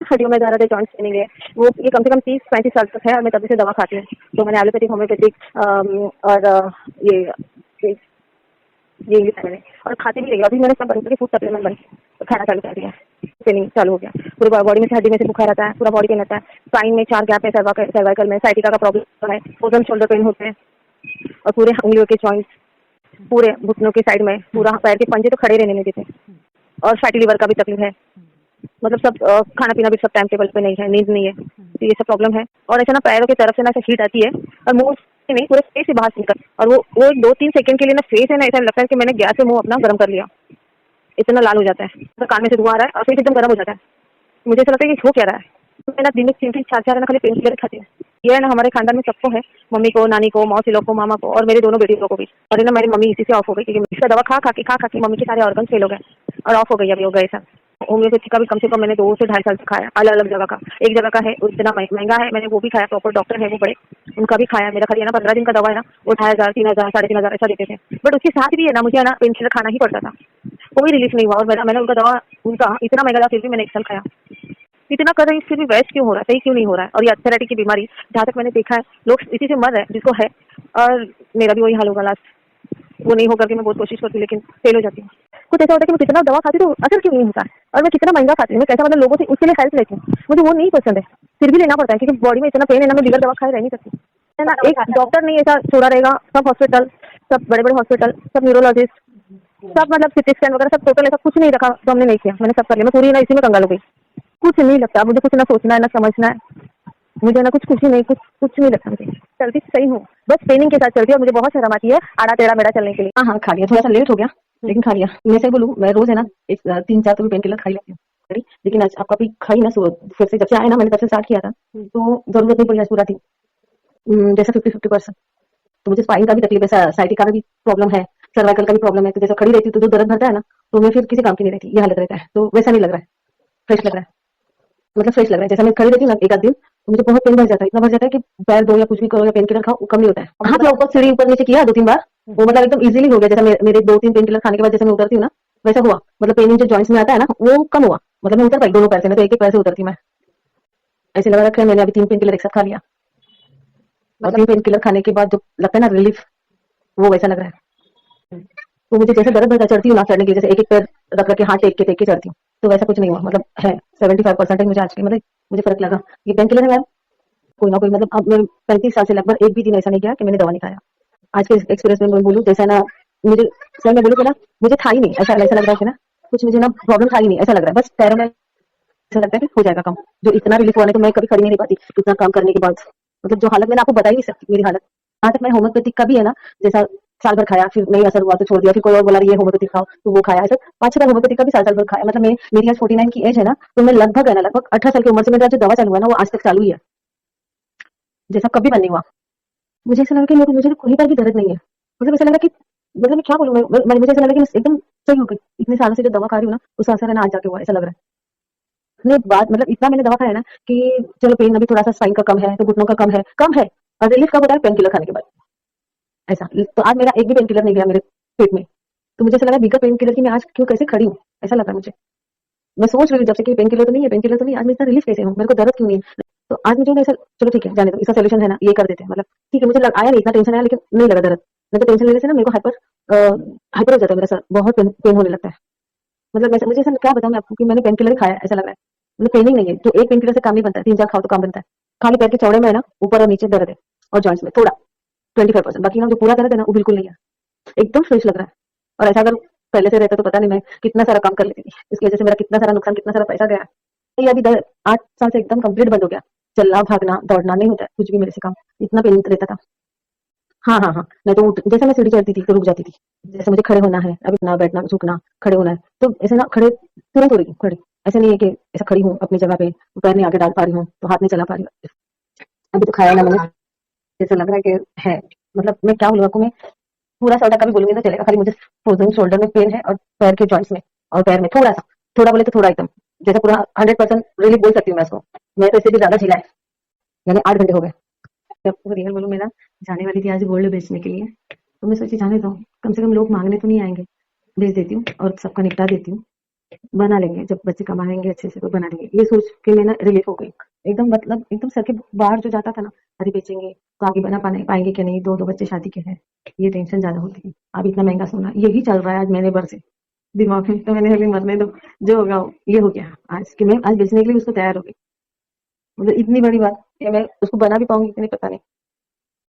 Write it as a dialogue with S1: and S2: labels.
S1: हड्डियों में दर्द है, जॉइंट्स पेनिंग है, वो ये कम से कम 30-35 साल तक है और मैं तभी से दवा खाती हूँ। तो मैंने एलोपैथिक, होम्योपैथिक और ये ये ये इंग्लिश मैंने और खाती भी रही। अभी मैंने सब बंद करके फूड सप्लीमेंट बंद खाना चालू कर दिया है। पेनिंग चालू हो गया, पूरे बॉडी में से, हड्डी में से बुखार आता है, पूरा बॉडी पेन आता है, स्पाइन में 4 गैप है, सर्वाइकल में साइटिका का प्रॉब्लम है, ओजन शोल्डर पेन होते हैं और पूरे उंगलियों के जॉइंट्स, पूरे घुटनों की साइड में, पूरा पैर के पंजे तो खड़े रहने नहीं देते और फैटी लिवर का भी तकलीफ है। मतलब सब खाना पीना भी सब टाइम टेबल पे नहीं है, नींद नहीं है, तो ये सब प्रॉब्लम है। और ऐसा ना पैरों की तरफ से ना ऐसे हीट आती है और मुंह से नहीं, पूरे फेस से बाहर से निकल, और वो 2-3 सेकंड के लिए ना फेस है ना, ऐसा लगता है कि मैंने गैस से मुंह अपना गर्म कर लिया, इतना लाल हो जाता है, तो कान में से धुआं आ रहा है और फेस एकदम गर्म हो जाता है। मुझे ऐसा लगता है कि हो क्या रहा है। तो मैं ना दिन में 3-4 ना खाली पेन किलर खाती हूँ। ये है ना हमारे खानदान में सबको है, मम्मी को, नानी को, मौसी लोग को, मामा को और मेरे दोनों बेटियों को भी। और है ना मेरी मम्मी इसी से ऑफ हो गई, क्योंकि इसका दवा खा खा के मम्मी के सारे ऑर्गन फेल हो गए और ऑफ हो गई, अभी हो गए सब। होम्योपैथी का भी कम से कम मैंने 2 से 2.5 साल से खाया, अलग अलग जगह का। एक जगह का है वो इतना महंगा है, मैंने वो भी खाया, प्रॉपर डॉक्टर है वो बड़े, उनका भी खाया। मेरा खाली है ना 15 दिन का दवा है ना, वो 2,500, 3,000, 3,500 ऐसा देते थे। बट उसके साथ भी है ना मुझे है ना पेन किलर खाना ही पड़ता था, कोई रिलीफ नहीं हुआ। और मैंने उनका दवा, उनका इतना महंगा था, फिर भी मैंने 1 साल खाया। इतना कर रहे हैं फिर भी वेस्ट क्यों हो रहा है, सही क्यों नहीं हो रहा है। और ये अस्थेरेटिक की बीमारी, जहाँ तक मैंने देखा है लोग इसी से मर रहे हैं जिसको है, और मेरा भी वही हाल होगा लास्ट। वो नहीं होकर के मैं बहुत कोशिश करती हूँ लेकिन फेल हो जाती हूँ। कुछ ऐसा होता है कि मैं कितना दवा खाती हूँ तो असर क्यों नहीं होता है, और मैं कितना महंगा खाती हूँ, मैं कैसा मतलब लोगों से उसके लिए हेल्प लेती हूँ, मुझे वो नहीं पसंद है, फिर भी लेना पड़ता है क्योंकि बॉडी में इतना पेन है ना, मैं बिगर दवा खाए रह नहीं सकती है ना। एक डॉक्टर नहीं ऐसा छोड़ा रहेगा, सब हॉस्पिटल, सब बड़े बड़े हॉस्पिटल, सब न्यूरोलॉजिस्ट, सब मतलब सिटी स्कैन वगैरह सब टोटल ऐसा कुछ नहीं रखा तो हमने नहीं किया, मैंने सब कर लिया। मैं पूरी ना इसी में कंगाल हो गई, कुछ नहीं लगता मुझे, कुछ ना सोचना है ना समझना है मुझे, ना कुछ नहीं, कुछ नहीं लगता मुझे, चलती सही हूँ, बस पेनिंग के साथ चलती है और मुझे बहुत शर्म आती है आड़ा टेढ़ा मेढ़ा चलने के लिए।
S2: हाँ हाँ, खा लिया, थोड़ा सा लेट हो गया लेकिन खा लिया। मैं से बोलूँ, मैं रोज है ना 3-4 तो भी पेन किलर खा ही लेती हूँ, लेकिन आज आपका भी खाई ना, फिर से जब से आया ना, मैंने तब से स्टार्ट किया था, तो जरूरत नहीं पड़ी आज पूरा थी, जैसे 50-50%। तो मुझे स्पाइन का भी तकलीफ है, साइटिका का भी प्रॉब्लम है, सर्वाइकल का भी प्रॉब्लम है, तो जैसे खड़ी रहती हूँ तो जो दर्द भरता है ना, तो मैं फिर किसी काम की नहीं रहती, ये हालत रहता है। तो वैसा नहीं लग रहा है, फ्रेश लग रहा है, मतलब फ्रेश लग रहा है। जैसा मैं खड़ी रहती हूँ ना 1 आध दिन, तो मुझे बहुत पेन भर जाता है, इतना भर जाता है कि पैर दो या कुछ भी करो या पेन किलर खाओ, कम नहीं होता है। हाँ, मैं ऊपर सीढ़ी ऊपर नीचे किया 2-3 बार, वो मतलब एकदम इजीली हो गया। जैसे मेरे 2-3 पेन किलर खाने के बाद जैसे मैं उतरती हूँ ना, वैसा हुआ। मतलब पेन जो जॉइंट्स में आता है ना, वो कम हुआ, मतलब मैं उतर पाई दोनों पैर से, मैं तो एक पैर से उतरती मैं, ऐसे लगा रखा है मैंने। अभी 3 पेन किलर एक साथ खा लिया, और 3 पेन किलर खाने के बाद जो लगता है ना रिलीफ, वो वैसा लग रहा है। तो मुझे जैसे दर्द भरता, चढ़ती हूँ ना चढ़ने के लिए, जैसे एक पैर रख रख के हाथ टेक के चढ़ती हूँ, तो वैसा कुछ नहीं हुआ। मतलब है 75% मुझे आज के, मतलब मुझे फर्क लगा। ये पेन किलर है यार, कोई ना कोई, मतलब अब मैं 35 साल से लगभग एक भी दिन ऐसा नहीं गया कि मैंने दवा नहीं खाया। आज के एक्सपीरियंस में मैं बोलूँ, जैसा ना मुझे सर मैं बोलूँ कि ना, मुझे था ही नहीं, ऐसा ऐसा लग रहा है कि ना कुछ मुझे ना प्रॉब्लम था ही नहीं, ऐसा लग रहा है। बस पैरों में ऐसा लगता है कि हो जाएगा काम, जो इतना रिलीफ हुआ है तो मैं कभी खड़ी नहीं रह पाती इतना काम करने के बाद। मतलब जो हालत मैंने आपको बता ही नहीं सकती मेरी हालत। आज तक मैं होम्योपैथिक का भी है ना, जैसा साल भर खाया, फिर नहीं असर हुआ तो छोड़ दिया, फिर कोई और बोला ये होम्योपैथिक खाओ तो वो खाया, ऐसा 5-6 बार होम्योपैथिक का भी साल भर खाया। मतलब मेरी आज 49 की एज है ना, तो मैं लगभग है ना, लगभग 18 साल की उम्र से मेरा जो दवा चालू है ना, वो आज तक चालू ही है, जैसा कभी बंद नहीं हुआ। मुझे ऐसा लगा कि मुझे कहीं पर भी दर्द नहीं है, मतलब ऐसा लगा कि, मतलब मैं क्या बोलूं, मुझे ऐसा लगा कि मैं एकदम सही हो गई। इतने सालों से जो दवा खा रही हूँ ना, उसका असर है ना आज जाके हुआ, ऐसा लग रहा है। नहीं बात, मतलब इतना मैंने दवा खाया ना कि चलो पेन अभी थोड़ा सा स्पाइन का कम है, तो घुटनों का कम है, और रिलीफ कब होता है, पेन किलर खाने के बाद। ऐसा तो आज मेरा एक भी पेन किलर नहीं गया मेरे पेट में, तो मुझे ऐसा लगा बिगर पेन किलर की मैं आज क्यों कैसे खड़ी हूँ, ऐसा लगा मुझे। मैं सोच रही हूँ जब से कि पेन किलर तो नहीं है, पेन किलर तो नहीं, आज मैं इतना रिलीफ कैसे हूँ, मेरे को दर्द क्यों नहीं है। तो आज मुझे ऐसा, चलो ठीक है जाने दो, इसका सोल्यूशन है ना, ये कर देते हैं। मतलब ठीक है, मुझे आया नहीं, इतना टेंशन आया लेकिन नहीं लगा दर्द। नहीं तो टेंशन लेने से ना मेरे को हाइपर हो जाता है, मेरा सर बहुत पेन होने लगता है। मतलब वैसे मुझे ऐसा क्या बताऊं मैं आपको कि मैंने पेन किलर ही खाया ऐसा लग रहा है। मतलब पेनिंग नहीं है, तो एक पेन किलर से काम नहीं बनता है, 3-4 खाओ तो काम बनता है। खाली पैर के चौड़े में है ना, ऊपर और नीचे दर्द है, और जॉइंट्स में थोड़ा 25%, बाकी ना जो पूरा दर्द है ना, वो बिल्कुल नहीं है, एकदम फ्रेश लग रहा है। और ऐसा अगर पहले से रहता तो पता नहीं मैं कितना सारा काम कर लेती थी, इसकी वजह से मेरा कितना सारा नुकसान, कितना सारा पैसा गया। ये अभी 8 साल से एकदम कंप्लीट बंद हो गया, चलना भागना दौड़ना नहीं होता है कुछ भी मेरे से काम, इतना पेन रहता था। हाँ हाँ हाँ, नहीं तो जैसे मैं सीढ़ी चढ़ती थी तो रुक जाती थी, जैसे मुझे खड़े होना है, अभी उठना बैठना झुकना खड़े होना है, तो ऐसे ना खड़े तुरंत हो रही हूँ खड़े, ऐसे नहीं है कि ऐसा खड़ी हूँ अपनी जगह पे, पैर नहीं आगे डाल पा रही हूँ तो हाथ नहीं चला पा रही हूँ। अभी तो खाया ना मैंने, जैसा लग रहा है कि है, मतलब मैं क्या बोलूँ आपको, मैं पूरा 100 टका भी बोलूंगी तो चलेगा, खाली मुझे फ्रोजन शोल्डर में पेन है और पैर के जॉइंट्स में, और पैर में थोड़ा सा, थोड़ा बोले तो थोड़ा एकदम, जैसे पूरा 100% रिलीफ बोल सकती हूँ मैं इसको। मैं तो इससे भी ज्यादा झिला है, यानी 8 घंटे हो गए। जब आपको रियल बोलूं, मेरा जाने वाली थी आज गोल्ड बेचने के लिए, तो मैं सोची जाने दो, कम से कम लोग मांगने तो नहीं आएंगे, बेच देती हूँ और सबका निपटा देती हूँ। बना लेंगे, जब बच्चे कमाएंगे अच्छे से तो बना लेंगे, ये सोच के मैं ना रिलीफ हो गई एकदम। मतलब एकदम सर के बाहर जो जाता था ना, अरे बेचेंगे तो आगे बना पाएंगे कि नहीं, दो दो बच्चे शादी के हैं, ये टेंशन ज्यादा होती है। अब इतना महंगा सोना, यही चल रहा है आज महीने भर से दिमाग में, तो मैंने अभी मरने दो, जो होगा ये हो गया आज, कि मैं आज बेचने के लिए उसको तैयार हो गई। मतलब इतनी बड़ी बात कि मैं उसको बना भी पाऊंगी कि नहीं पता नहीं।